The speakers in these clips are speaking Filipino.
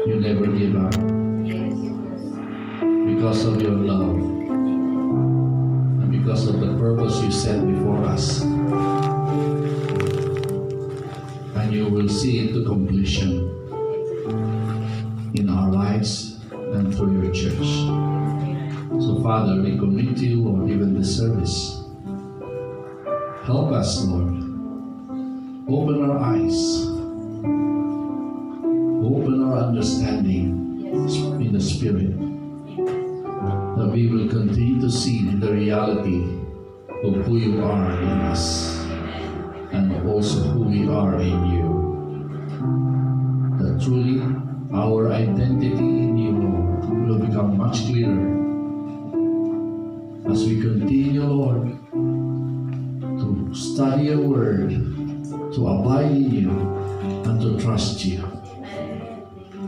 You never give up. Because of your love. And because of the purpose you set before us. And you will see it to completion in our lives and through your church. So Father, we commit to you, Lord, even this service. Help us, Lord. Open our eyes. Open our understanding in the Spirit. That we will continue to see the reality of who you are in us. And also who we are in you. That truly our identity in you, Lord, will become much clearer as we continue, Lord, to study your word, to abide in you, and to trust you.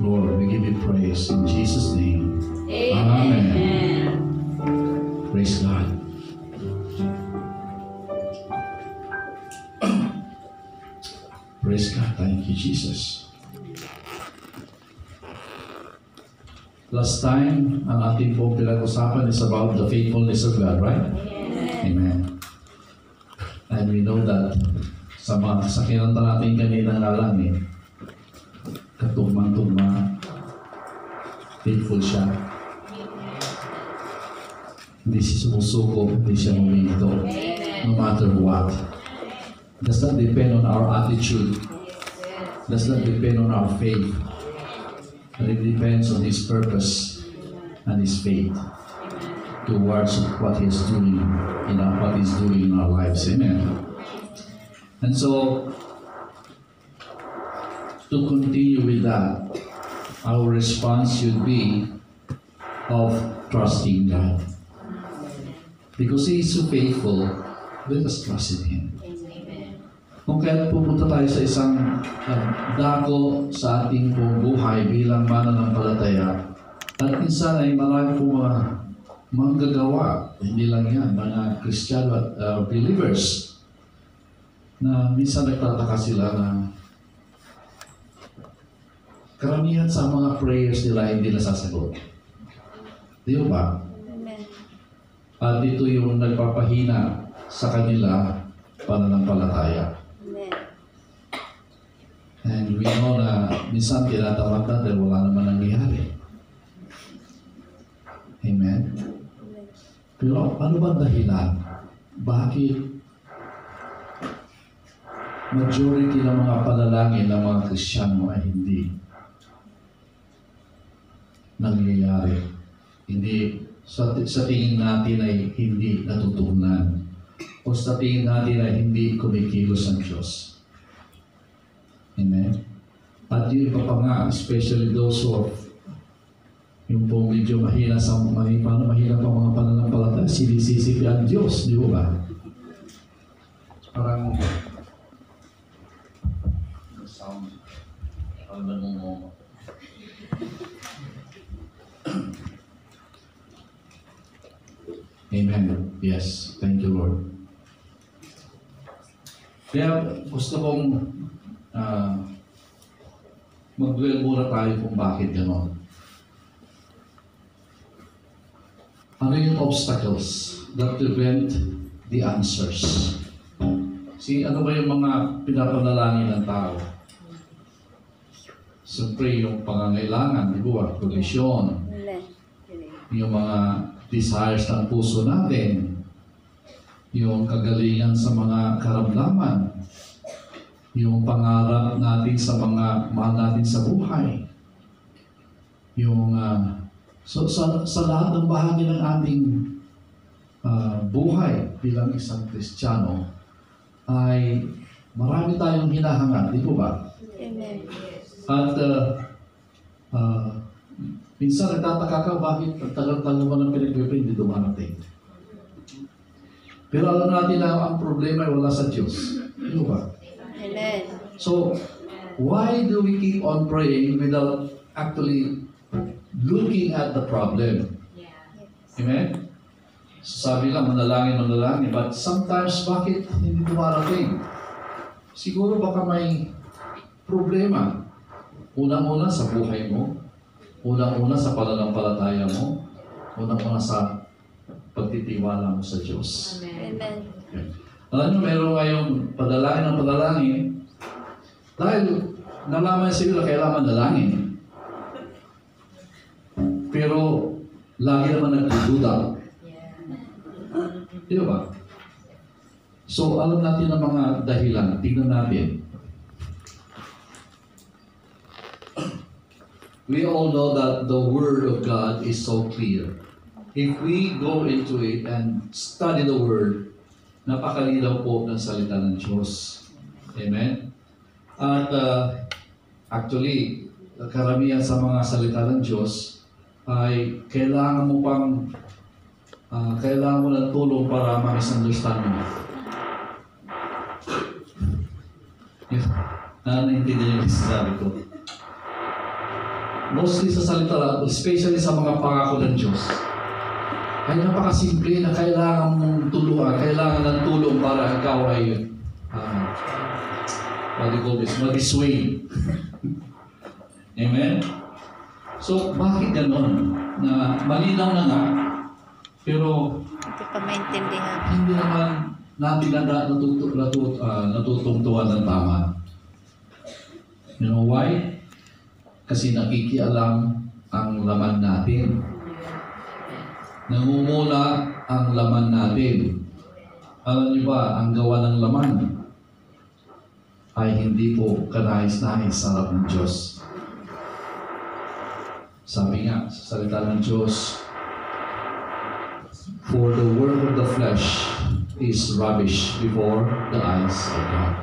Lord, we give you praise in Jesus' name. Amen. Praise God. Praise God. Thank you, Jesus. Last time, ang ating pong pinag-usapan is about the faithfulness of God, right? Amen. And we know that sa kinanta natin kanina nga lang katugmang-tugma, faithful siya. Hindi siya sumusuko, hindi siya huminto, no matter what. Does not depend on our attitude. Does not depend on our faith. But it depends on His purpose and His faith towards what He's doing in our lives. Amen. And so, to continue with that, our response should be of trusting God. Because He is so faithful, let us trust in Him. Kung kaya pupunta tayo sa isang dako sa ating buhay bilang mananampalataya, at minsan ay marami pong mga manggagawa, hindi lang yan, mga Kristiyano at believers, na minsan nagtataka sila na karamihan sa mga prayers nila hindi nasasagot. Di ba? Amen. At ito yung nagpapahina sa kanila pananampalataya. And we know na minsan tinatamad na dahil wala naman nangyayari. Amen? Pero ano ba dahilan? Bakit majority ng mga panalangin ng mga Kristiyano ay hindi nangyayari? Hindi, sa tingin natin ay hindi natutunan. O sa tingin natin ay hindi kumikilos ang Diyos. Amen. At yun pa nga, especially those who yung pong medyo mahina pa mga pananampalataya, sinisisi ang Diyos, di ba? Parang sound, mo. Amen. Yes. Thank you, Lord. Kaya gusto kong mag-dwell muna tayo kung bakit gano'n. Ano yung obstacles that prevent the answers? Ano ba yung mga pinapanalangin ng tao? Siyempre yung pangangailangan, di ba? Provision. Yung mga desires ng puso natin. Yung kagalingan sa mga karamdaman. Yung pangarap natin sa mga mahal natin sa buhay. Yung sa lahat ng bahagi ng ating buhay bilang isang Kristiyano ay marami tayong hinahangad, di po ba? Amen. At minsan nagtataka ka bakit tagal-tagal mo ng pinag-pray hindi dumarating. Pero alam natin na ang problema ay wala sa Diyos. Di ba? Amen. So, why do we keep on praying without actually looking at the problem? Amen? So, sabi lang, manalangin, but sometimes, bakit hindi dumarating? Siguro baka may problema. Una-una sa buhay mo, Unang-una sa pananampalataya mo, unang-una sa pagtitiwala mo sa Diyos. Amen. Okay. Alam nyo, meron ngayong padalangin ng padalangin dahil nalaman sila kailangan dalangin. Pero lagi naman nagdududa. Di ba? So, alam natin ang mga dahilan. Tingnan natin. We all know that the Word of God is so clear. If we go into it and study the Word, napakalinaw po ng salita ng Diyos. Amen? At actually, karamihan sa mga salita ng Diyos ay kailangan mo ng tulong para ma-misunderstand mo. Naintindihan yung sinasabi ko. Mostly sa salita, especially sa mga pangako ng Diyos, ay napakasimple na kailangan mong tulungan, kailangan ng tulong para ikaw ay what do you call this? Ma-dissuade. Amen? So, bakit ganon? Na malinaw na nga, pero Hindi pa maintindihan. hindi naman natin natutungtuhan ng tama. You know why? Kasi nakikialam ang laman natin. Nangunguna ang laman natin. Alam niyo ba, ang gawa ng laman ay hindi po kanais-nais sa harap ng Diyos. Sabi nga sa salita ng Diyos, for the work of the flesh is rubbish before the eyes of God.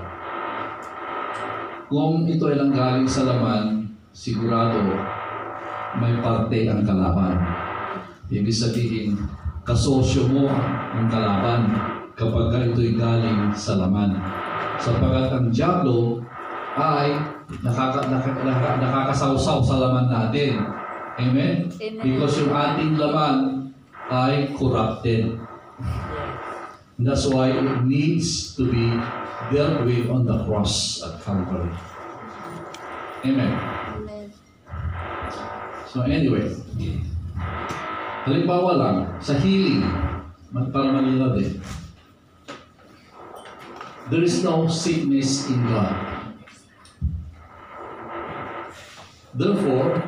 Kung ito ay nanggaling sa laman, sigurado may parte ang kalaban. Ibig sabihin, kasosyo mo ang kalaban kapag ito'y galing sa laman. Sapagkat ang dyablo ay nakakasawsaw sa laman natin. Amen? Amen. Because yung ating laman ay corrupted. That's why it needs to be dealt with on the cross at Calvary. Amen. Amen. So anyway, halimbawa lang, sa healing, para malinaw din, there is no sickness in God. Therefore,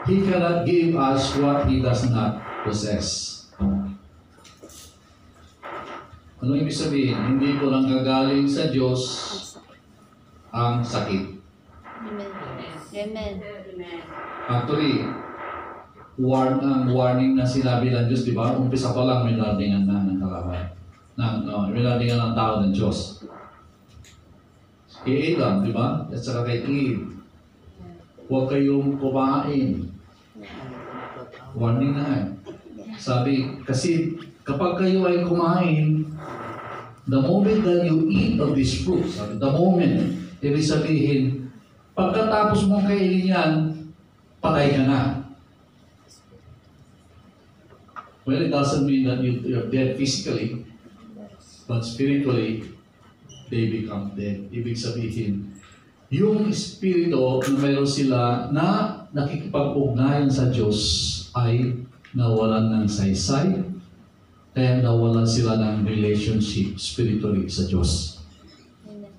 He cannot give us what He does not possess. Ano ibig sabihin? Hindi po lang gagaling sa Diyos ang sakit. Amen. Amen. Actually, warning na sinabi ng Diyos, di ba? Umpisa pa lang, may warningan na ng kalaban. May warningan ng tao ng Diyos. Kay Adam, di ba? At saka kay Eve. Huwag kayong kumain. Warning na eh. Sabi, kasi kapag kayo ay kumain, the moment that you eat of this fruit, sabi, the moment, ibig sabihin, pagkatapos mong kainin yan, patay ka na. Well, it doesn't mean that you're dead physically, but spiritually, they become dead. Ibig sabihin, yung espiritu na mayroon sila na nakikipag-ugnayan sa Diyos ay nawalan ng saysay, kaya nawalan sila ng relationship spiritually sa Diyos. Amen.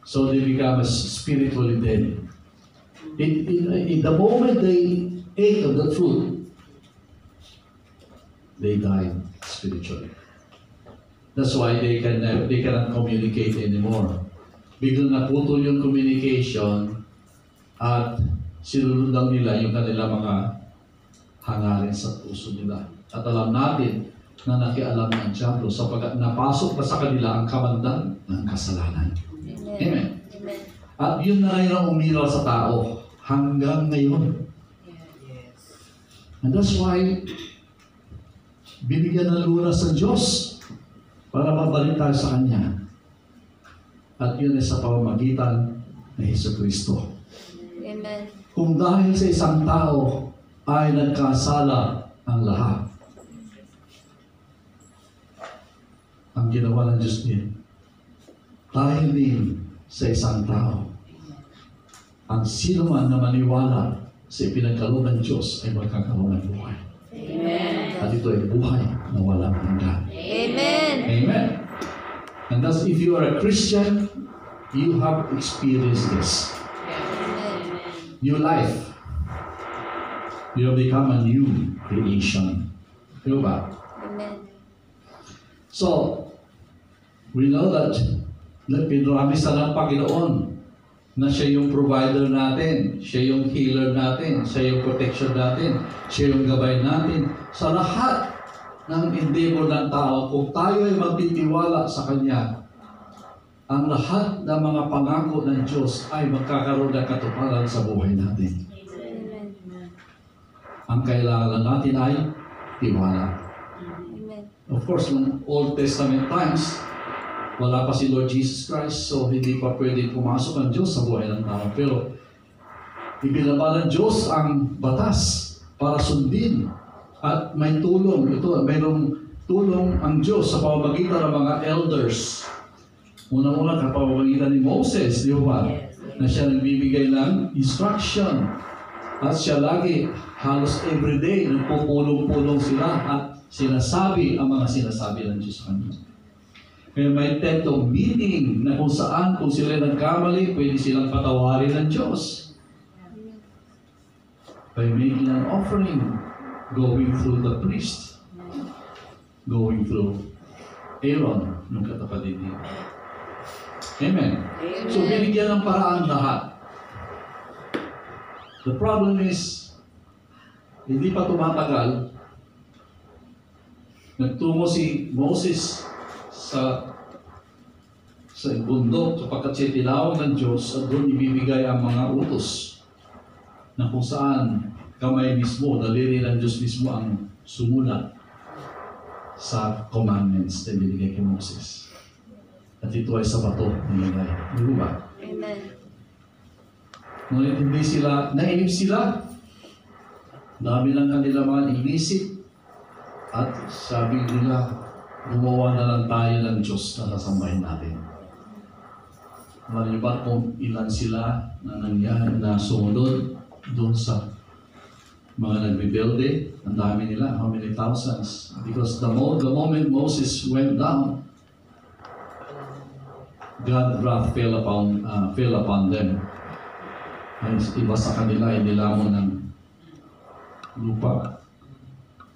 So they become spiritually dead. In the moment they ate of the fruit, they died spiritually. That's why they cannot communicate anymore. Biglang naputol yung communication at sinulundan nila yung kanilang mga hangarin sa puso nila. At alam natin na nakialam ng Diablo sapagkat napasok pa sa kanila ang kamandan ng kasalanan. Amen. Amen. Amen. At yun na rin ang umiral sa tao hanggang ngayon. And that's why binigyan ng lunas sa Diyos para mabalik tayo sa Kanya. At yun ay sa pamamagitan ng Jesucristo. Amen. Kung dahil sa isang tao ay nagkasala ang lahat, ang ginawa ng Diyos niya, dahil din sa isang tao, ang sino man na maniwala sa ipinagkaloob ng Diyos ay magkakaroon ng buhay. Amen. At ito ay buhay na walang hanggan. Amen. Amen. And thus, if you are a Christian, you have experienced this. Amen. New life. You have become a new creation. Di ba? Amen. So, we know that pinramis na ng Panginoon na siya yung provider natin, siya yung healer natin, siya yung protection natin, siya yung gabay natin. Sa lahat ng endeavor ng tao, kung tayo ay magtitiwala sa Kanya, ang lahat ng mga pangako ng Diyos ay magkakaroon ng katuparan sa buhay natin. Amen. Ang kailangan natin ay tiwala. Amen. Of course, noong Old Testament times, wala pa si Lord Jesus Christ, so hindi pa pwede pumasok ang Diyos sa buhay ng tao. Pero, ibinaba ng Diyos ang batas para sundin at may tulong. Ito, mayroong tulong ang Diyos sa pamamagitan ng mga elders. Unang-una, sa pamamagitan ni Moses, di ba? Na siya nagbibigay ng instruction. At siya lagi, halos everyday, nagpupulong-pulong sila at sinasabi ang mga sinasabi ng Diyos sa kanila. Kaya may tetong meeting na kung saan, kung sila nagkamali, pwede silang patawarin ng Diyos. By making an offering, going through the priest, going through Aaron, nung katapatid niya. Amen. So, binigyan ng paraan lahat. The problem is, hindi pa tumatagal, nagtungo si Moses sa bundok sapagkat siya tinawag ng Diyos at doon ibibigay ang mga utos na kung saan kamay mismo, daliri ng Diyos mismo ang sumulat sa commandments na binigay kay Moses. At ito ay sa bato nilagay. Di ba? Amen. Ngunit hindi sila, nainip sila. Dami lang kanila mga inisip. At sabi nila, gumawa na lang tayo ng Diyos na sasambahin natin. Malibat kung ilan sila na nangyari na sumunod doon sa mga nagbibuilde. Ang dami nila, how many thousands? Because the moment Moses went down, God's wrath fell upon them. Ay, iba sa kanila ay nilamon ng lupa.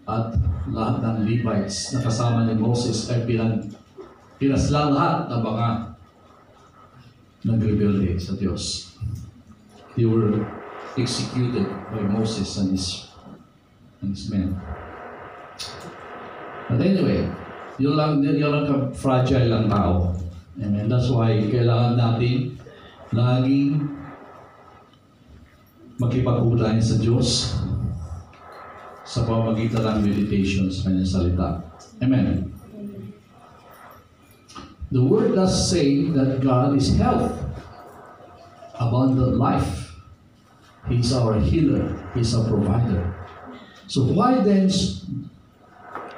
At lahat ng Levites na kasama ni Moses ay pinaslang lahat ng mga nag-rebelde sa Diyos. They were executed by Moses and his men. But anyway, yun lang ka-fragile ang tao. Amen. That's why kailangan natin laging makipag-ugnayan sa Diyos sa pamamagitan ng meditation sa kanyang salita. Amen. The Word does say that God is health, abundant life. He's our healer. He's our provider. So why then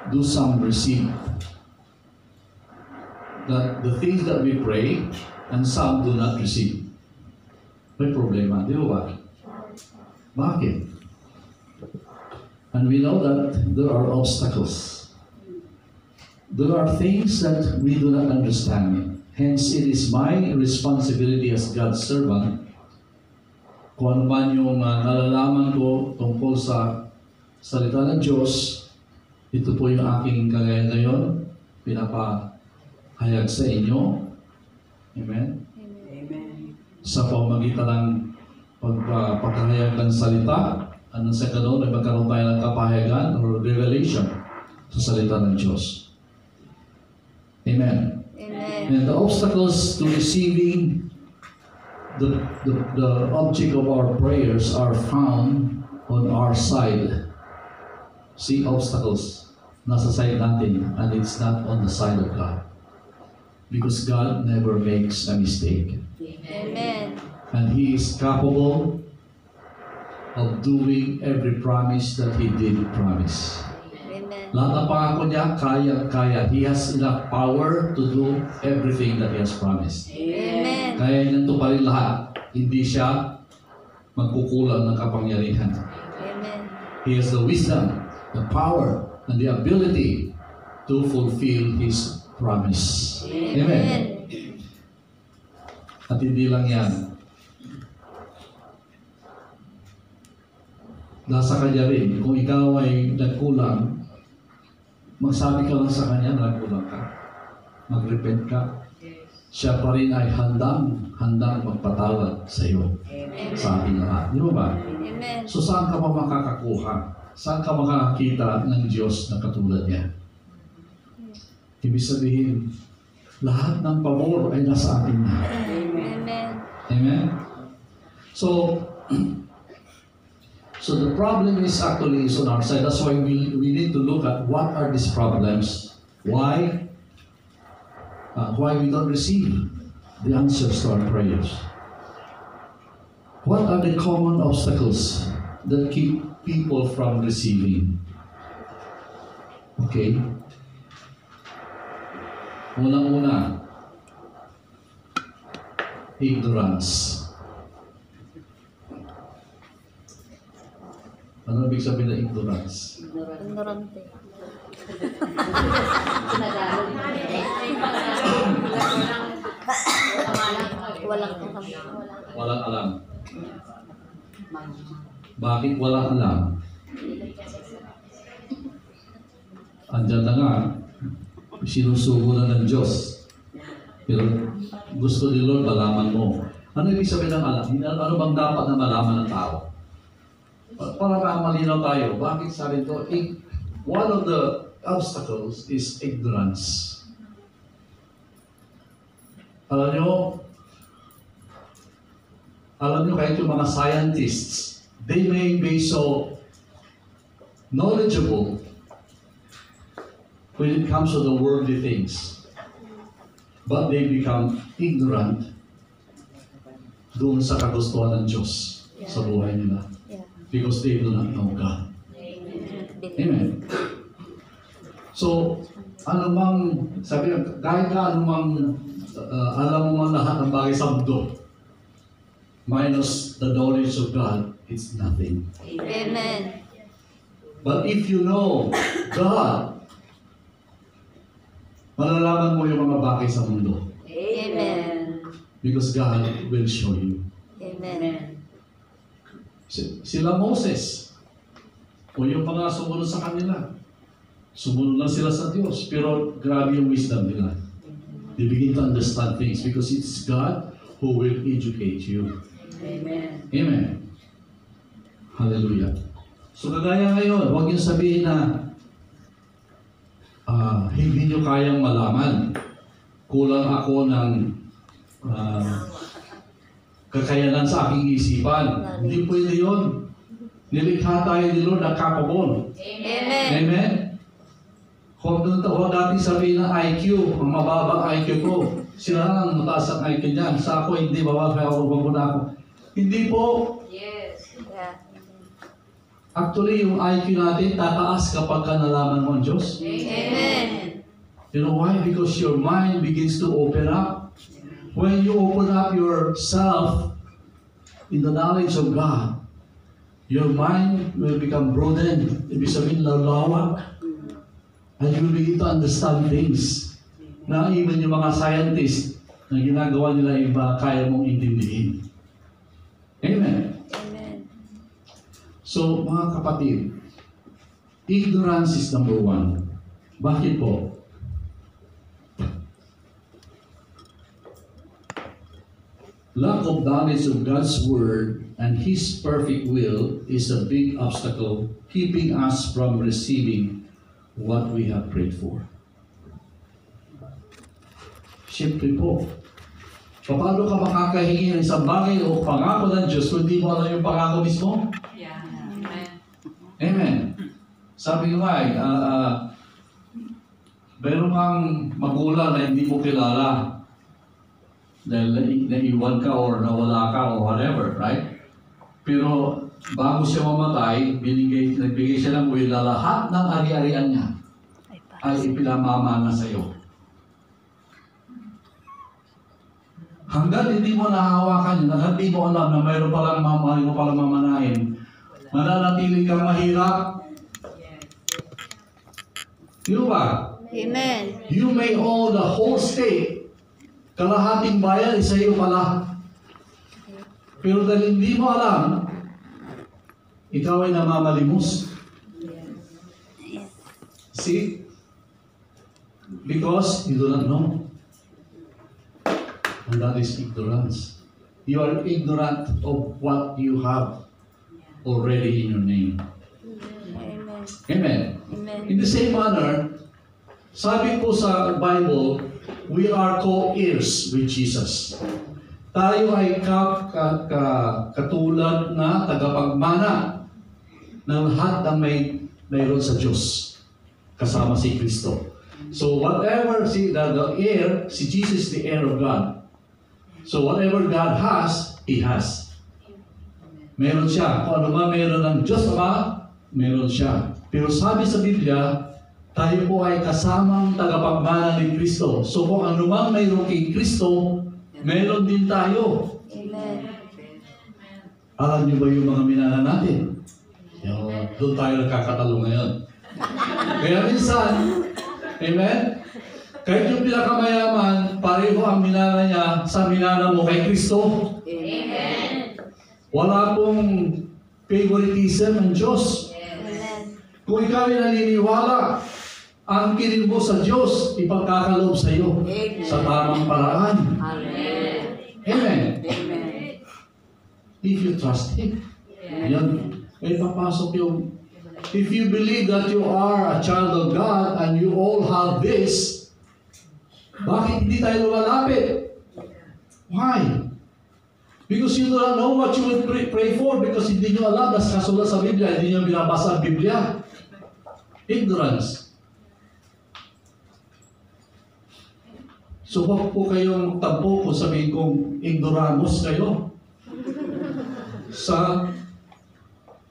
do some receive that the things that we pray and some do not receive? May problema, di ba? Bakit? And we know that there are obstacles. There are things that we do not understand. Hence, it is my responsibility as God's servant kung ano man yung nalalaman ko tungkol sa salita ng Diyos. Ito po yung aking kagaya ngayon, pinapahayag sa inyo. Amen? Amen. Sa pamamagitan ng pagkahayag ng salita, anong sa ganoon ay magkaroon tayo ng kapahayagan or revelation sa salita ng Diyos. Amen. Amen. And the obstacles to receiving the object of our prayers are found on our side. See, obstacles nasa side natin, and it's not on the side of God. Because God never makes a mistake. Amen. And He is capable of doing every promise that He did promise. Amen. Lahat ng pangako niya, kaya. He has enough power to do everything that He has promised. Amen. Kaya niyang tuparin lahat. Hindi siya magkukulang ng kapangyarihan. Amen. He has the wisdom, the power, and the ability to fulfill His promise. Amen. At hindi lang yan. Nasa Kanya rin. Kung ikaw ay nagkulang, magsabi ka lang sa Kanya na nagkulang ka. Mag-repent ka. Siya pa rin ay handang magpatawad sa iyo. Sa ating lahat. Di ba ba? Amen. So saan ka pa makakakuha? Saan ka makakakita ng Diyos na katulad niya? Ibig sabihin, lahat ng pabor ay nasa atin na. Amen. Amen? So the problem is actually is on our side. That's why we need to look at what are these problems. Why we don't receive the answers to our prayers. What are the common obstacles that keep people from receiving? Okay? Unang-una, ignorance. Ano ibig sabihin ng ignorance? Ignorante. Walang alam. Bakit walang alam? Andyan na nga, sinusugo na ng Diyos. Pero gusto ni Lord, malaman mo. Ano ibig sabihin ng alam? Ano bang dapat na malaman ng tao? Para malinaw tayo, bakit sabi ito? One of the obstacles is ignorance. Alam nyo kahit yung mga scientists, they may be so knowledgeable when it comes to the worldly things, but they become ignorant doon sa kagustuhan ng Diyos sa buhay nila. Because they do not know God. Amen. So, sabi nga, kahit ka alam mo man lahat ng bagay sa mundo, minus the knowledge of God, it's nothing. Amen. But if you know God, malalaman mo yung mga bagay sa mundo. Amen. Because God will show you. Amen. Sila Moses, o yung mga sumunod sa kanila, sumunod lang sila sa Diyos, pero grabe yung wisdom nila. They begin to understand things because it's God who will educate you. Amen. Amen. Hallelujah. So kagaya ngayon, huwag niyo sabihin na hindi niyo kayang malaman. Kulang ako ng kakayanan sa aking isipan. Hindi pwede yun. Nilikha tayo ni Lord na capable. Amen. Amen? Huwag natin sabihin na IQ, ang mababang IQ ko. Sila ang mataas ang IQ niyan. Sa ako, hindi bababa, kaya huwag na ako. Hindi po. Yes. Yeah. Actually, yung IQ natin tataas kapag ka nalaman mo ang Diyos. Amen. You know why? Because your mind begins to open up. When you open up yourself in the knowledge of God, your mind will become broadened. Ibig sabihin, lalawak. And you will begin to understand things na even yung mga scientists na ginagawa nila iba, kaya mong intindihin. Amen. Amen. So, mga kapatid, ignorance is number one. Bakit po? Lack of knowledge of God's Word and His perfect will is a big obstacle keeping us from receiving what we have prayed for. Siyempre po, paano ka makakahingi ng isang bagay o pangako ng Diyos kung hindi mo alam yung pangako mismo? Yeah. Amen. Amen. Sabi ko nga meron kang magulang na hindi mo kilala dahil naiwan ka or nawala ka or whatever, right? Pero bago siya mamatay, nagbigay siya ng will na lahat ng ari-arian niya ay ipinamamana sa iyo. Hanggang hindi mo nahahawakan yun, hanggang hindi mo alam na mayroon palang mamahalin mo palang mamanahin, mananatili kang mahirap. Di ba? Amen. You may own the whole state. Kalahating bayan, isa iyo pala. Pero dahil hindi mo alam, ikaw ay namamalimos. See? Because you do not know. And that is ignorance. You are ignorant of what you have already in your name. Amen. Amen. Amen. In the same manner, sabi po sa Bible, we are co-heirs with Jesus. Tayo ay katulad na tagapagmana ng lahat ng mayroon sa Diyos, kasama si Kristo. So whatever, the heir, si Jesus is the heir of God. So whatever God has, He has. Meron siya. Kung ano ba meron ng Diyos Ama, meron siya. Pero sabi sa Biblia, tayo po ay kasamang tagapagmana ni Kristo. So kung ano man mayroon kay Kristo, meron din tayo. Amen. Alam niyo ba yung mga minana natin? Doon tayo nagkakatalo ngayon. Kaya minsan, amen? Kahit yung pinakamayaman, pareho ang minana niya sa minana mo kay Kristo. Amen. Wala pong favoritism ng Diyos. Amen. Kung ikaw ay naniniwala, ang kinig mo sa Diyos, ipagkakaloob sa iyo sa tamang paraan. Amen. Amen. Amen. If you trust Him. Yan. May papasok yung, if you believe that you are a child of God and you all have this, bakit hindi tayo lumalapit? Why? Because you do not know what you will pray for, because hindi nyo alam, nasulat sa Biblia, hindi nyo binabasa ang Biblia. Ignorance. So huwag po kayong tampo kung sabihin kong ignoramos kayo sa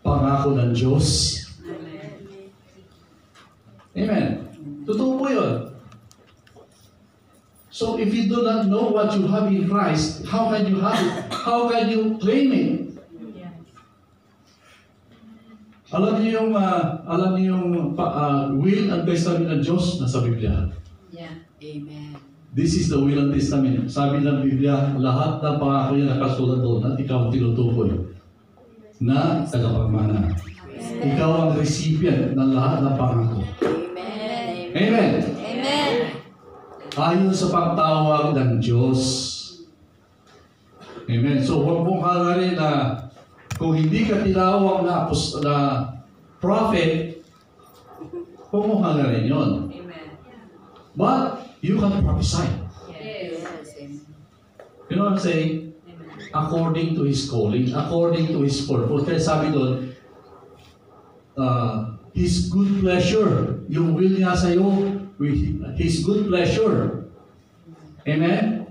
pangako ng Diyos. Amen. Totoo po yun. So if you do not know what you have in Christ, how can you have it? How can you claim it? Alam niyo yung will and testament ng Diyos nasa Biblia. Yeah. Amen. This is the will and testament. Sabi ng Biblia, lahat ng pangako niya nakasulat doon at ikaw ang tinutukoy na tagapagmana. Ikaw ang recipient ng lahat ng pangako. Amen. Amen. Amen. Ayon sa pagtawag ng Diyos. Amen. So huwag mong hangarin na kung hindi ka tinawag na prophet, huwag mong hangarin yun. Amen. But you can prophesy. Yes. You know what I'm saying? According to His calling, according to His purpose. Kaya sabi doon, His good pleasure, yung will niya sa iyo, with His good pleasure. Amen?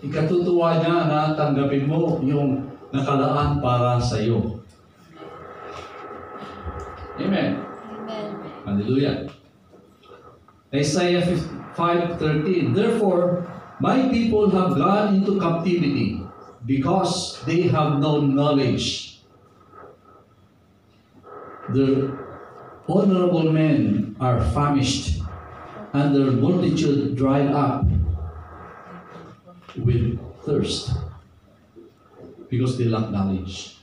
Ikatutuwa niya na tanggapin mo yung nakalaan para sa iyo. Amen? Amen. Hallelujah. Isaiah 5:13. Therefore, my people have gone into captivity because they have no knowledge. The honorable men are famished, and their multitude dried up with thirst because they lack knowledge.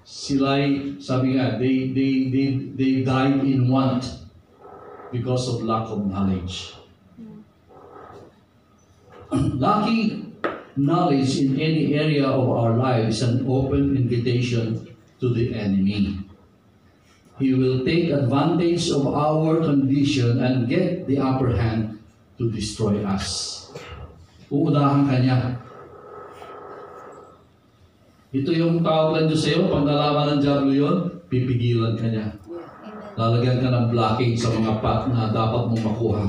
Sila'y, sabi nga, they died in want because of lack of knowledge. Lacking knowledge in any area of our lives is an open invitation to the enemy. He will take advantage of our condition and get the upper hand to destroy us. Uunahan ka niya. Ito yung tawag ng Diyos sa iyo, pag nalaman ng diablo yun, pipigilan ka niya. Lalagyan ka ng blocking sa mga path na dapat mong makuha.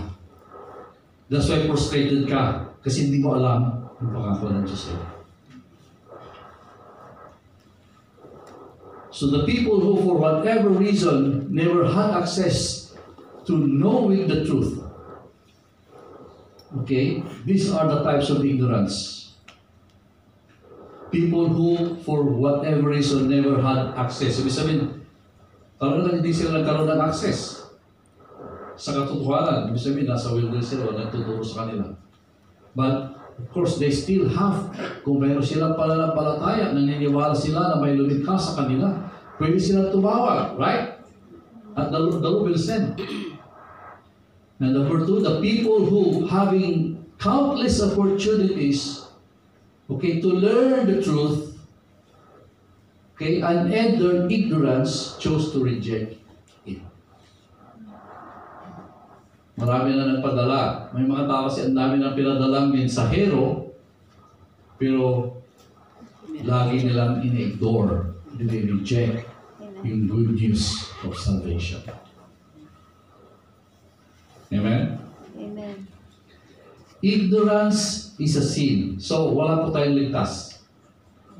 That's why frustrated ka, kasi hindi mo alam yung pangako ng Diyos sa iyo. So the people who for whatever reason never had access to knowing the truth, Okay? These are the types of ignorance. People who, for whatever reason, never had access. Ibig sabihin, talagang hindi sila nagkaroon ng access sa katotohanan. Ibig sabihin, nasa wilderness sila, nagtuturo sa kanila. But, of course, they still have, kung mayroon silang pananampalataya, naniniwala sila na may lumikha sa kanila, pwede sila tumawag, right? At the Lord will send. And number two, the people who having countless opportunities, okay, to learn the truth, okay, and end their ignorance, chose to reject it. Marami na nagpadala. May mga tao kasi ang dami na pinadalang mensahero, pero lagi nilang in-ignore, reject yung good news of salvation. Amen? Amen. Ignorance is a sin. So, wala po tayong ligtas.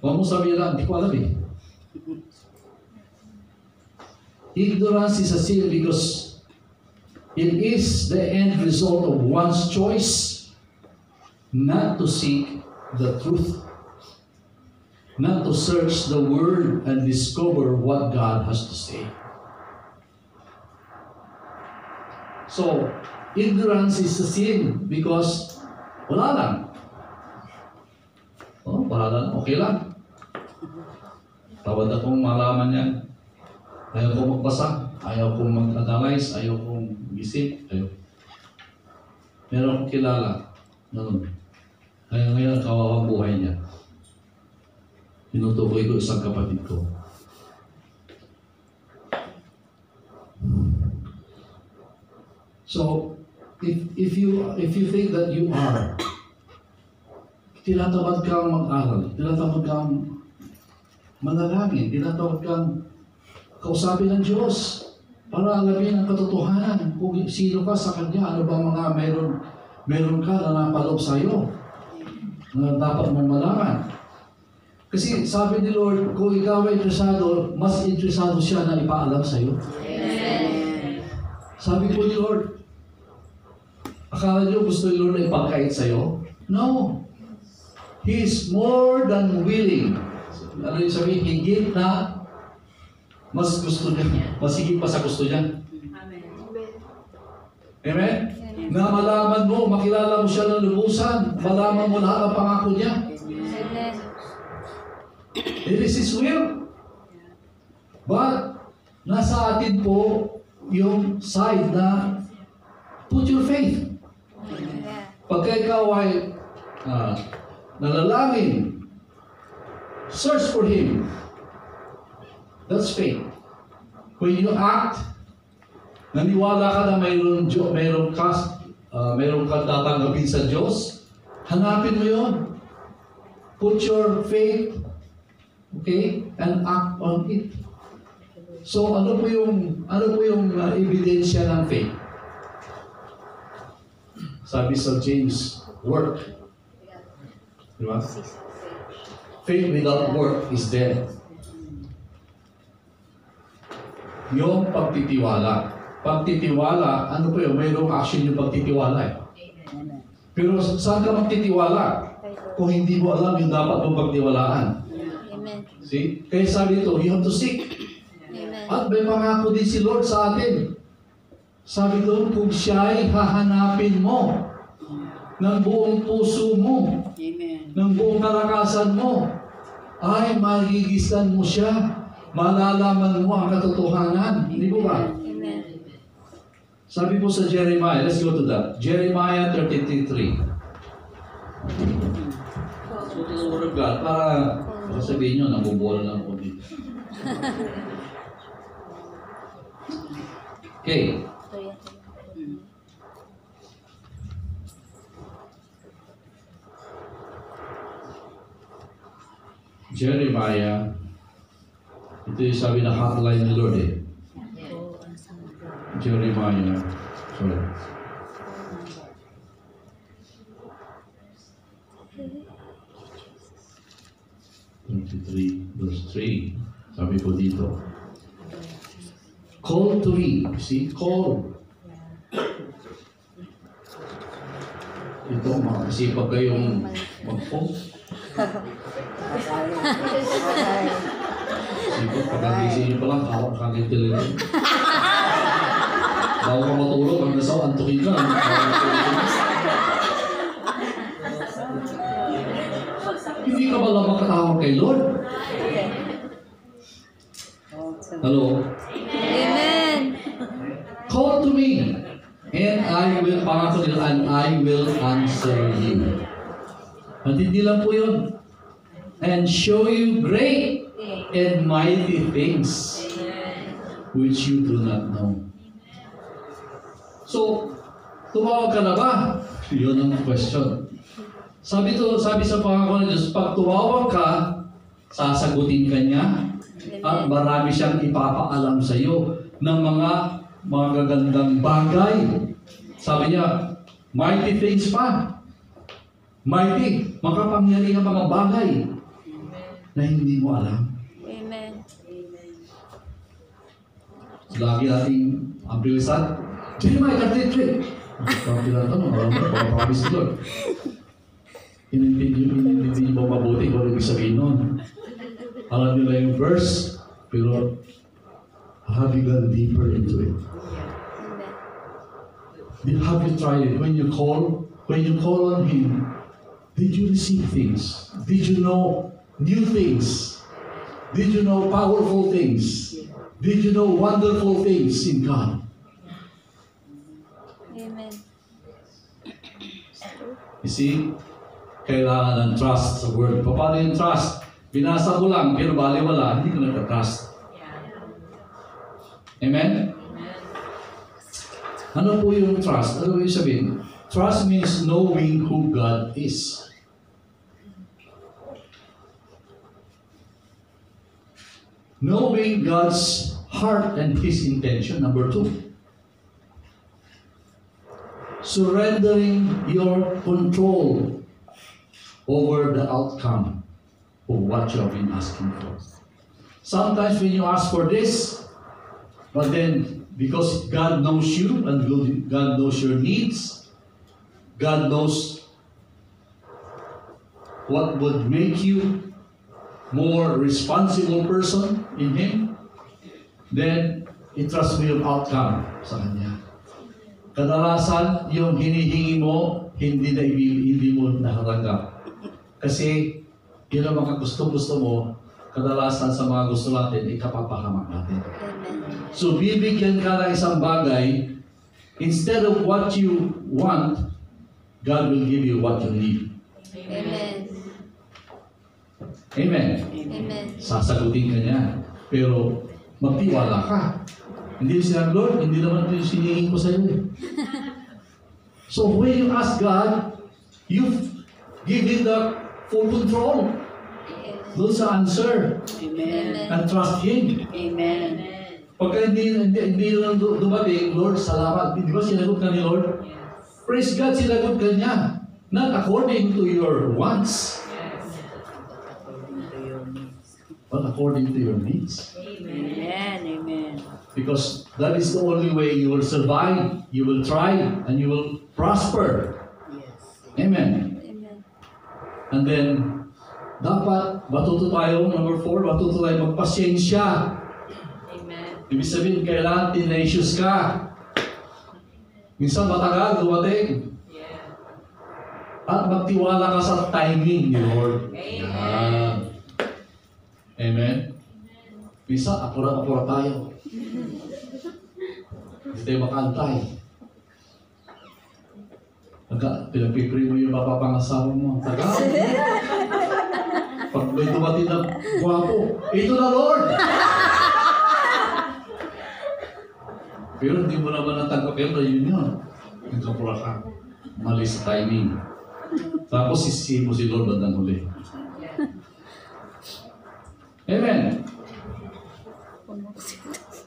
Huwag mo sabihin lang, hindi ko alam eh. Ignorance is a sin because it is the end result of one's choice not to seek the truth, not to search the Word and discover what God has to say. So, ignorance is a sin because wala lang. Oh, wala lang. Okay lang. Tawad akong malaman yan. Ayaw kong magbasa. Ayaw kong mag-analyze. Ayaw kong isip. Ayaw. Meron akong kilala. Ganun. Kaya ngayon, kawawang buhay niya. Tinutukoy ko isang kapatid ko. So, if you think that you are, tinatamad kang mag-aral, tinatamad kang manalangin, tinatamad kang kausapin ng Diyos para alamin ang katotohanan kung sino ka sa Kanya, ano ba mga meron ka na napaloob sa iyo na dapat mong malaman. Kasi sabi ni Lord, kung ikaw ay interesado, mas interesado siya na ipaalam sa iyo. Amen. Sabi po ni Lord, akala niyo gusto ni Lord na ipagkait sa iyo? No. He is more than willing. Ano yung sabihin? Higit na mas gusto niya. Mas higit pa sa gusto niya. Amen. Amen? Na malaman mo, makilala mo siya ng lubusan. Malaman mo lahat ang pangako niya. Amen. It is His will. But, nasa atin po yung side na put your faith. Pagka ikaw ay nalalangin, search for Him. That's faith. When you act, naniwala ka na mayroon ka tatanggapin sa Diyos, hanapin mo yun. Put your faith, okay, and act on it. So ano po yung ebidensya ng faith? Sabi sa James, work. Di ba? Faith without work is dead. Yung pagtitiwala. Pagtitiwala, ano po yun? Mayroong action yung pagtitiwala eh. Pero saan ka magtitiwala? Kung hindi mo alam yung dapat mong pagtiwalaan. Amen. See? Kaya sabi ito, you have to seek. Amen. At may pangako din si Lord sa atin. Sabi doon, kung siya'y hahanapin mo ng buong puso mo, Amen. ng buong kalakasan mo, ay magigistan mo siya, malalaman mo ang katotohanan. Hindi po ba? Amen. Sabi po sa Jeremiah, let's go to that. Jeremiah 33:3. So, the Word of God, para sabihin nyo, nabubola lang ako dito. Okay. Jeremiah, ito yung sabi na hotline ni Lord eh. Jeremiah, sorry. Verse 3, sabi po dito. Call to me, see, call. ito, makasipag kayong mag-phone. Sipag, pagkagising nyo pa lang, hawak kagad telephone. Bago ka matulog, ang nasaw, antukin ka. Hindi ka ba lamang katawag kay Lord? Hello? Amen. Call to me, and I will, pangako nila, and I will answer you. At hindi lang po yun. And show you great and mighty things which you do not know. So, tumawag ka na ba? Yun ang question. Sabi sa pangako ng Diyos, pag tumawag ka, sasagutin ka niya at marami siyang ipapaalam sa iyo ng mga magagandang bagay. Sabi niya, mighty things pa. Mighty, makapangyarihang mga bagay na hindi mo alam. Amen. Lagi nating ang bilisan. Jeremiah 33. Parang tinatanong, alam mo, promise ni Lord. Inintindi niyo ba mabuti kung ibig sabihin nun? Alam niyo lang yung verse, pero have you gone deeper into it? Have you tried it? When you call on Him, did you receive things? Did you know new things? Did you know powerful things? Did you know wonderful things in God? Amen. You see, kailangan ng trust sa Word. Paano yung trust? Binasa mo lang, pero baliwala, hindi ka nagka-trust. Amen? Ano po yung trust? Ano yung sabihin? Trust means knowing who God is. Knowing God's heart and His intention. Number 2. Surrendering your control over the outcome of what you have been asking for. Sometimes when you ask for this, but then because God knows you and God knows your needs, God knows what would make you more responsible person in Him, then entrust mo yung outcome sa Kanya. Kadalasan, yung hinihingi mo, hindi mo nakatanggap. Kasi, yun ang mga gusto mo, kadalasan sa mga gusto natin, ikapapahamak natin. Amen. So, bibigyan ka ng isang bagay, instead of what you want, God will give you what you need. Amen. Amen. Amen. Sasagutin ka niya. Pero, magtiwala ka. Hindi siya, Lord, hindi naman ito yung siningin ko sa iyo. So, when you ask God, you give Him the full control. Doon sa answer. Amen. And trust Him. Amen. Pagka hindi lang dumating, Lord, salamat. Di ba sinagot ka ni Lord? Praise God, sinagot ka niya. Not according to your wants, but according to your needs. Amen. Amen. Because that is the only way you will survive, you will thrive, and you will prosper. Yes. Amen. Amen. And then, dapat matuto tayo, number 4, matuto tayo magpasyensya. Amen. Ibig sabihin, kailangan tenacious ka. Minsan matagal, dumating. Yeah. At magtiwala ka sa timing ni Lord. Amen. Yan. Amen. Minsan, apura-apura tayo. Hindi tayo makantay. Pinagpipray mo yung mapapangasawa mo. Tagal. Pag may dumating na guwapo, ito na Lord! Pero hindi mo naman natanggap yun na yun yun. Nagkapura ka. Mali sa timing. Tapos sisihin mo si Lord bandang huli. Amen.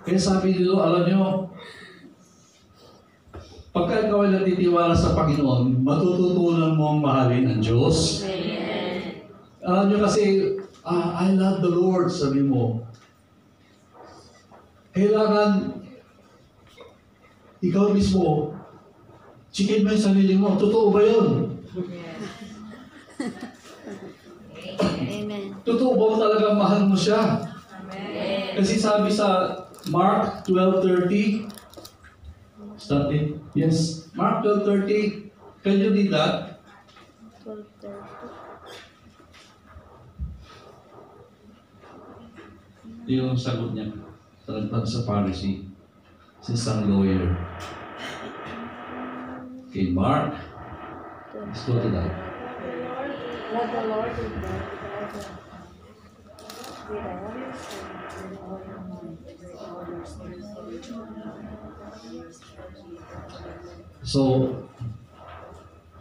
Kaya sabi nilo, alam nyo, pagka ikaw ay natitiwala sa Panginoon, matututunan mo ang mahalin ang Diyos. Amen. Alam nyo kasi, I love the Lord, sabi mo. Kailangan, ikaw mismo, chikin mo yung sarili mo. Totoo ba yun? Amen. Totoo ba talaga mahal mo siya? Amen. Kasi sabi sa Mark 12:30, start it. Yes, Mark 12:30. Can you read that? 12:30. Yung sagot niya sa Pharisee, sa isang lawyer. Okay, Mark. Let's go to that. Let the Lord be there with all your strength, with all your mind, with all your spirit. So,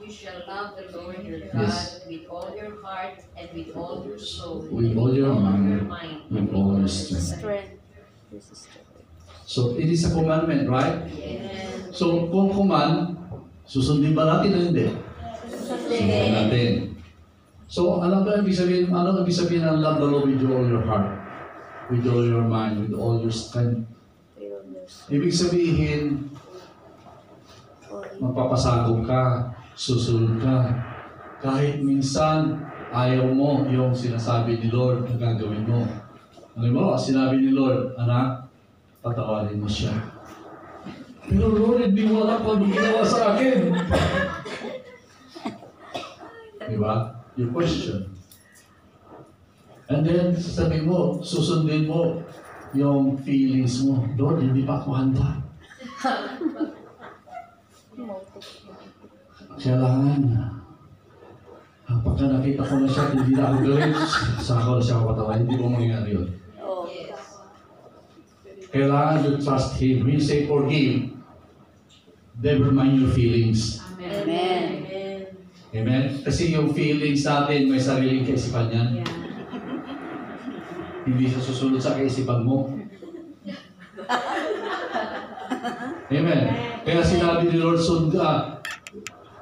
You shall love the Lord your God Yes. with all your heart and with all your soul. with all your mind, with all your your strength. Strength. This is strength. So, it is a commandment, right? Yes. So, kung command, susundin ba natin o hindi? Susundin natin. So, ano ba ibig sabihin? Ano ibig sabihin ng love the Lord with all your heart, with all your mind, with all your strength? With all your strength. Ibig sabihin, mapapasakop ka, susunod ka. Kahit minsan, ayaw mo yung sinasabi ni Lord na gagawin mo. Alam mo, sinabi ni Lord, anak, patawarin mo siya. Pero Lord, hindi mo alam kung ano ginawa sa akin. Diba? You question. And then, sasabihin mo, susundin mo yung feelings mo. Lord, hindi pa ako handa. Kailangan, pagka nakita ko na siya, hindi na ako gawin, saka ko na siya patawarin. Hindi ko mangyayari yun. Oh. Kailangan you trust Him. When you say forgive, never mind your feelings. Amen. Amen? Kasi yung feelings natin, may sariling kaisipan yan. Hindi siya susunod sa kaisipan mo. Amen? Kaya sinabi ni Lord,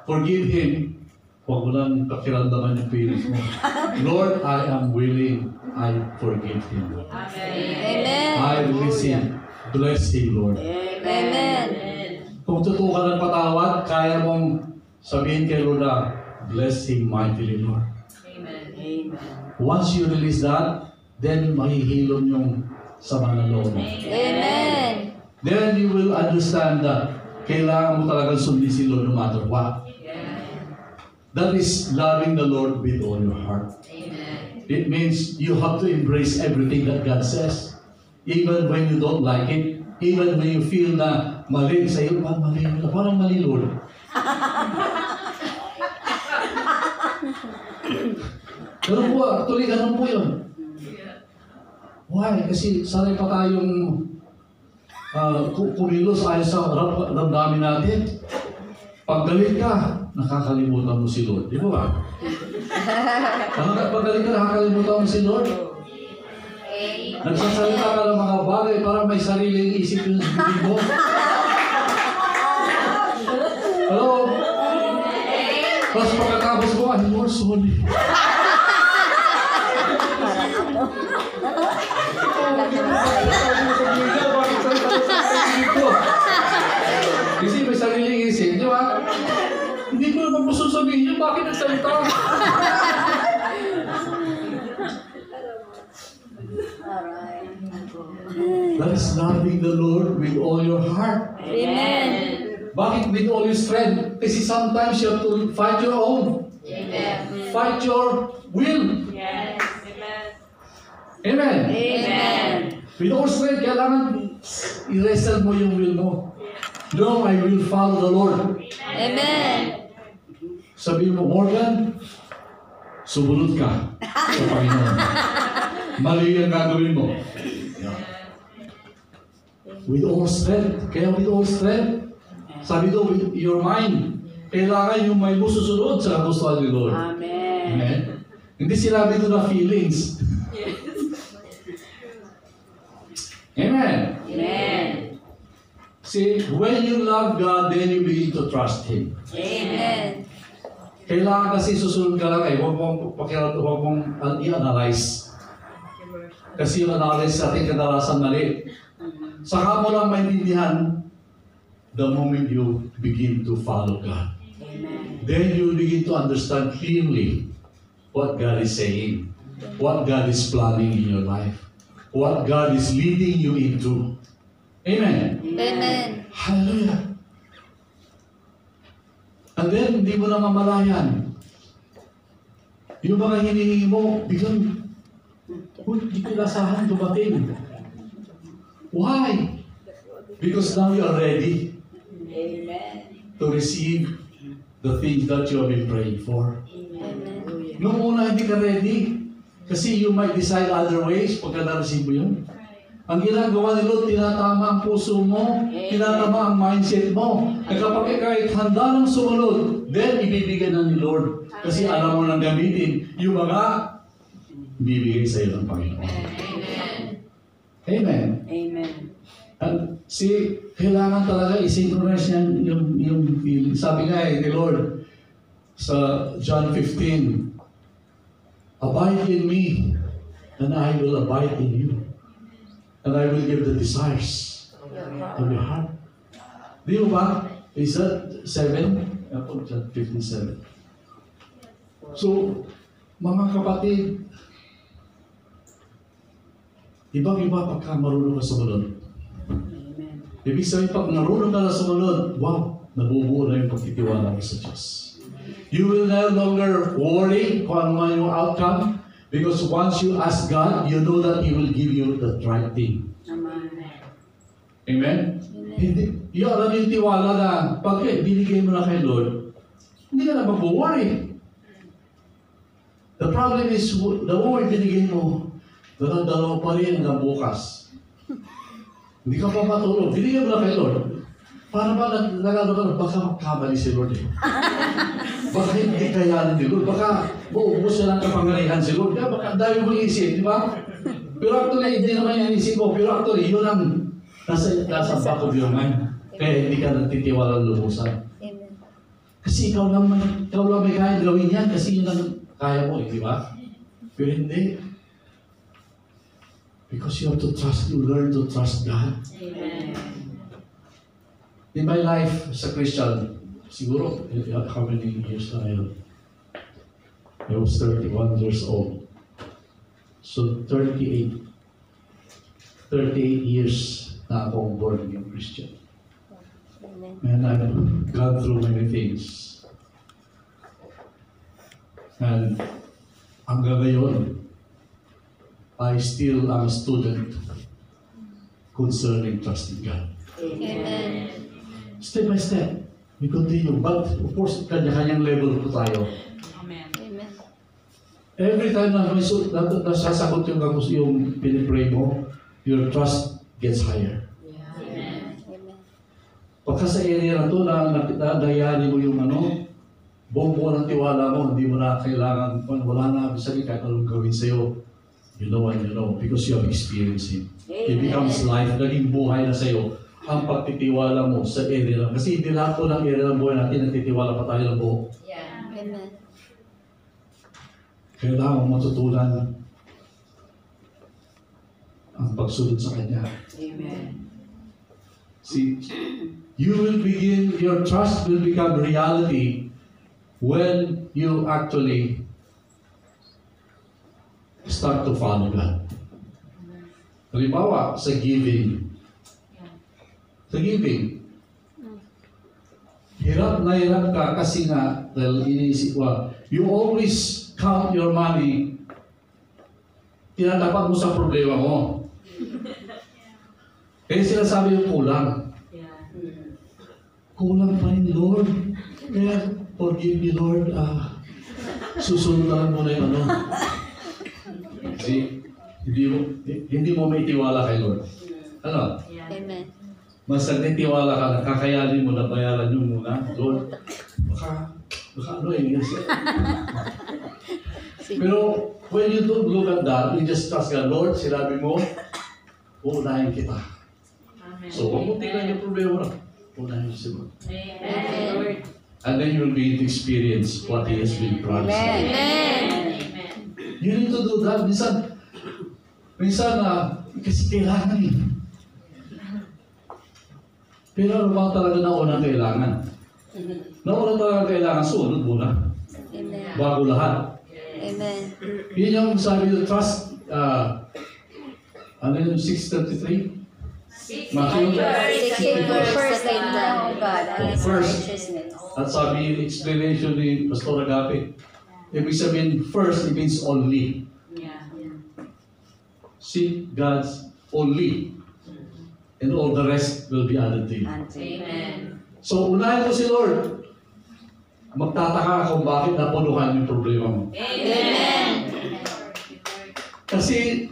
forgive him. Huwag mo lang pakiramdaman yung feelings mo. Lord, I am willing. I forgive him. Amen. I release him. Bless him, Lord. Amen. Kung totoo ka ng patawad, kaya mong sabihin kay Lord na, bless him mightily, Lord. Amen. Once you release that, then mahihilom yung sama ng loob mo. Amen. Then you will understand that kailangan mo talagang sundin si Lord no matter what. That is loving the Lord with all your heart. Amen. It means you have to embrace everything that God says. Even when you don't like it. Even when you feel na mali sa iyo, parang mali, Lord. Ganun po, actually, ganun po yun. Why? Kasi sanay pa tayong kumilos ayon sa ramdamin natin. Pag galit ka, nakakalimutan mo si Lord. Di ba ba? Pag galit ka, nakakalimutan mo si Lord. Nagsasalita ka ng mga bagay para may sariling isip yung bibig mo. Hello? Tapos pagkatapos mo, ay Lord, sorry. Kasi may sariling isip, di ba? Hindi ko naman gusto sabihin yun, bakit nagsalita? That is loving the Lord with all your heart. Amen. Bakit with all your strength? Kasi sometimes you have to fight your own. Amen. Fight your will. Yes. Amen. Amen. Amen. With all strength, kailangan i-wrestle mo yung will mo. No, I will follow the Lord. Amen. Sabi mo, Morgan, sumunod ka sa Panginoon. Mali ang gagawin mo. With all strength. Kaya with all strength, sabi do, with your mind, kailangan yung may mo susunod sa kagustuhan ni Lord. Amen. Amen? Hindi sinabi doon na feelings. Amen. Amen. See, when you love God, then you begin to trust Him. Amen. Kailangan kasi susunod ka lang huwag mong i-analyze. Kasi yung analyze natin kadalasan mali. Saka mo lang maintindihan the moment you begin to follow God. Then you will begin to understand clearly what God is saying, what God is planning in your life, what God is leading you into. Amen. Amen. Hallelujah. And then, hindi mo na mamalayan. Yung mga hinihingi mo, biglang, hindi ko nasahan dumating. Why? Because now you are ready to receive the things that you have been praying for. Amen. Noong una, hindi ka ready. Kasi you might decide other ways pagka na-receive mo yun. Ang ginagawa ni Lord, tinatama ang puso mo, tinatama ang mindset mo. At kapag kahit handa ng sumunod, then ibibigay na ni Lord. Kasi alam mo nang gamitin yung mga bibigay sa iyo ng Panginoon. Amen. Amen. At kailangan talaga i-synchronize niya yung feeling. Sabi nga ni Lord sa John 15, abide in me, and I will abide in you. And I will give the desires of your heart. Di mo ba? Is that 7? Ako, John 15:7. So, mga kapatid, ibang-iba pagka marunong ka sumunod. Amen. Ibig sabihin, pag marunong ka na sumunod, wow, nabubuo na yung pagtitiwala mo sa Diyos. You will no longer worry kung ano man yung outcome, because once you ask God, you know that He will give you the right thing. Amen. Amen? Hindi. Yun, ano yung tiwala na pag binigay mo na kay Lord, hindi ka na mag-worry. The problem is, the moment binigay mo, dalaw pa rin hanggang bukas. Hindi ka pa matulog. Binigay mo na kay Lord. Para ba nagano ka, baka magkamali si Lord eh. Baka hindi kayanin ni Lord. Baka maubos na lang kapangyarihan si Lord. Kaya baka dahil mo isip, di ba? Pero actually, hindi naman yung isip mo. Pero actually, yun ang nasa back of your mind. Kaya hindi ka nagtitiwala lubusan. Amen. Kasi ikaw lang may kaya gawin yan kasi yun ang kaya mo, di ba? Pero hindi. Because you have to trust, you learn to trust God. Amen. In my life, as a Christian, siguro, how many years na ngayon? I was 31 years old. So, 38 years na akong born again Christian. Amen. And I've gone through many things. And hanggang ngayon, I still am a student concerning trusting God. Amen. Step by step, we continue. But of course, kanya-kanyang level po tayo. Amen. Amen. Every time na may nasasagot yung pinipray mo, your trust gets higher. Amen. Amen. Pagka sa area na to, nadayani mo yung buong buo ng tiwala mo, hindi mo na kailangan, wala na sabi kahit anong gawin sa'yo. You know what you know, because you have experienced it. It becomes life, naging buhay na sa'yo ang pagtitiwala mo sa area lang. Kasi hindi lahat po ng area ng buhay natin nagtitiwala pa tayo ng buo. Yeah. Amen. Kailangan mo matutunan ang pagsunod sa Kanya. Amen. See, your trust will become reality when you actually start to follow God. Halimbawa, sa giving. Sa giving. Hirap na hirap ka kasi nga, dahil iniisip ko, you always count your money, tinatapat mo sa problema mo. Kaya sinasabi yung kulang. Kulang pa rin, Lord. Kaya, forgive me, Lord. Susunod lang mo na yung See, hindi mo may tiwala kay Lord. Ano? Amen. Mas nagtitiwala ka na kakayanin mo na bayaran yung muna. Lord, baka Pero when you don't look at that, you just trust God, Lord, sinabi mo, uunahin kita. So, huwag mo tingnan yung problema na. Uunahin si Lord. Amen. And then you will be to experience what He has been promised. Amen. You need to do that. Minsan kasi kailangan eh. Pero ano ba talaga na unang kailangan? Nauna talaga kailangan sunod muna. Amen. Bago lahat. Amen. Yun yung sabi yung trust, ano yung 6:33? Matthew? Seek ye first the kingdom of God and His First. righteousness. At sabi yung explanation ni Pastor Agape, ibig sabihin, first, it means only. Seek God's only. And all the rest will be added to you. Amen. So, unahin mo si Lord. Magtataka kung bakit napunuhan yung problema mo. Amen. Kasi,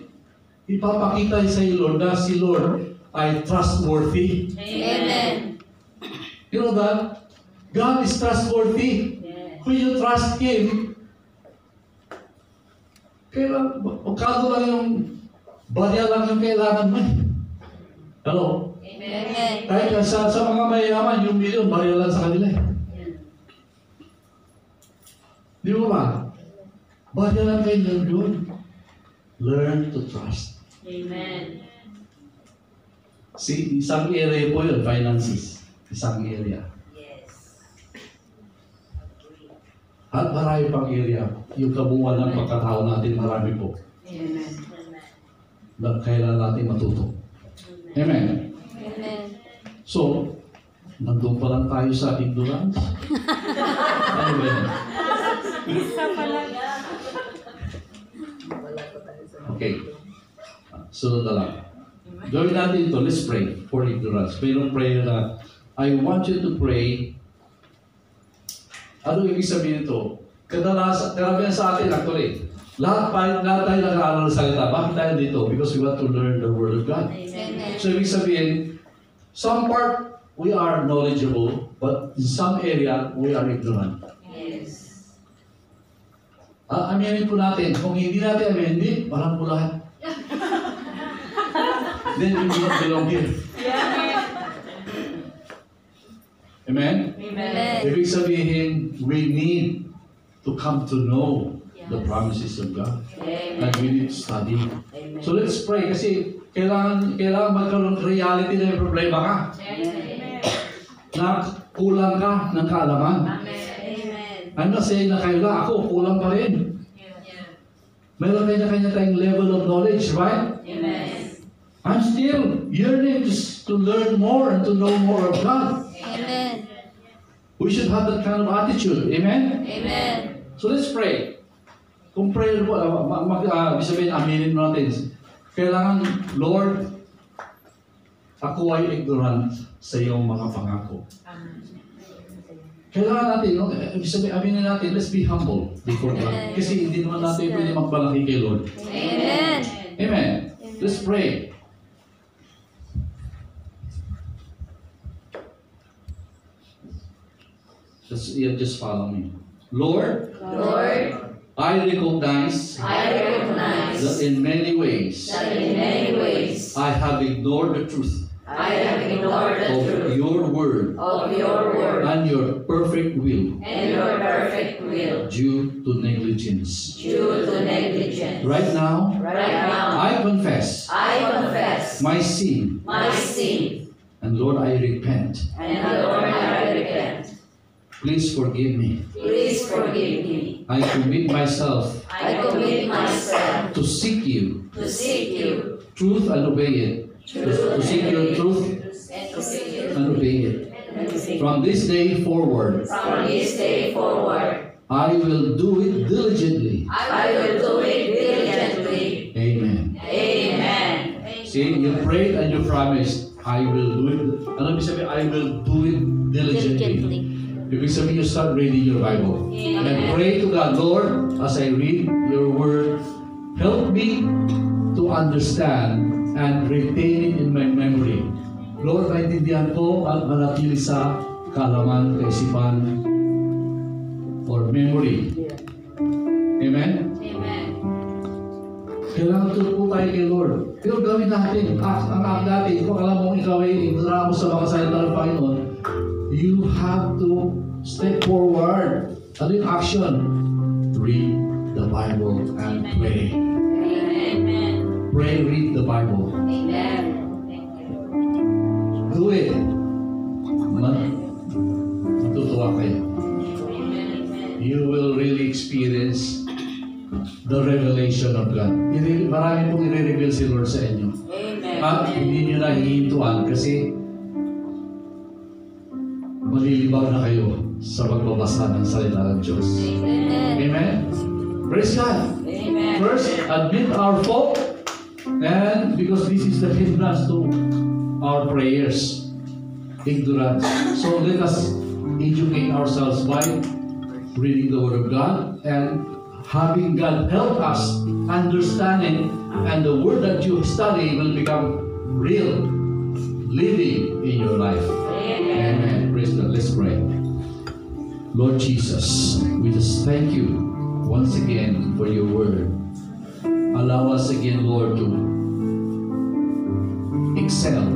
ipapakita sa iyo, Lord, na si Lord ay trustworthy. Amen. You know that? God is trustworthy. When you trust Him, kaya magkano lang yung barya lang yung kailangan mo. Hello? Amen. Kahit sa mga mayayaman, yung milyon, barya lang sa kanila. Di ba ba? Barya lang kayo yun. Learn to trust. Amen. See, isang area po yun, finances. Isang area. Yes. At marami pang area. Yung kabuuan ng pagkatao natin, marami po. Amen. Na kailangan natin matuto. Amen. Amen. So, nandun pa lang tayo sa ignorance. Ano ba yun? Okay. Sunod na lang. Gawin natin ito. Let's pray for ignorance. Mayroong prayer na, I want you to pray. Ano ibig sabihin ito? Kadalasan, karamihan sa atin actually, lahat tayo nag-aaral ng salita. Bakit tayo dito? Because we want to learn the Word of God. Amen. So, ibig sabihin, some part, we are knowledgeable, but in some area, we are ignorant. Yes. Aminin po natin, kung hindi natin aminin, parang po lahat. Then we do not belong here. Amen? Amen. Ibig sabihin, we need to come to know the promises of God. And we need to study. Amen. So let's pray kasi kailangan magkaroon ng reality na may problema ka. Amen. Na kulang ka ng kaalaman. Amen. I'm not saying na kayo na ako, kulang pa rin. Mayroon kanya-kanya tayong level of knowledge, right? Amen. I'm still yearning to learn more and to know more of God. Amen. We should have that kind of attitude. Amen? Amen. So let's pray. Kung prayer po, sabihin, aminin mo natin. Kailangan, Lord, ako ay ignorant sa iyong mga pangako. Kailangan natin, no? Sabihin, aminin natin, let's be humble before God. Kasi hindi naman natin pwede magbalaki kay Lord. Amen. Amen. Let's pray. Just follow me. Lord, Lord, I recognize I recognize that in many ways that in many ways I have ignored the truth I have ignored the of truth your word of your word and your perfect will and your perfect will due to negligence. due to negligence. Right now, Right now, I confess I confess my sin, my sin, and Lord, I repent. and Lord, I repent. Please forgive me. Please forgive me. I commit myself I commit myself to seek you, to seek you, truth and obey it. To seek your truth and to seek you, and obey it. and to seek From this day forward, from this day forward. I will do it diligently. I will do it diligently. Amen. Amen. See, you prayed and you promised, I will do it. Ano ibig sabihin? I will do it diligently. Diligently. Ibig sabihin, you start reading your Bible. And pray to God, Lord, as I read your word, help me to understand and retain it in my memory. Lord, naintindihan ko at manatili sa kaalaman, kaisipan, or memory. Amen? Amen. Kailangan tuto tayo kay Lord. Pero gawin natin, ang act natin, kung alam mo ikaw ay ignorant mo sa mga salita ng Panginoon, you have to step forward. Ano yung action? Read the Bible and pray. Amen. Pray, read the Bible. Amen. Do it. Matuto the revelation of God. Marami pong i-reveal si Lord sa inyo. Amen. At hindi nyo na hihintuan kasi malilibang na kayo sa pagbabasa ng salita ng Diyos. Amen. Amen? Praise God! Amen. First, admit our fault, and because this is the hindrance to our prayers, ignorance. So let us educate ourselves by reading the Word of God and having God help us understanding, and the Word that you study will become real, living in your life. Amen. Praise God. Let's pray. Lord Jesus, we just thank you once again for your Word. Allow us again, Lord, to excel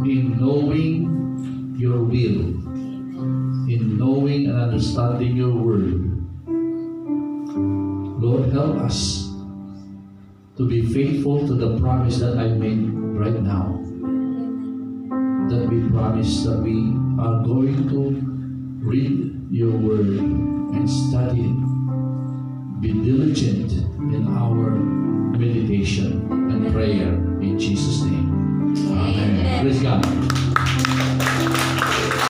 in knowing your will, in knowing and understanding your Word. Lord, help us to be faithful to the promise that I made right now. That we promise that we are going to read your Word and study it. Be diligent in our meditation and prayer in Jesus' name. Amen. Praise God.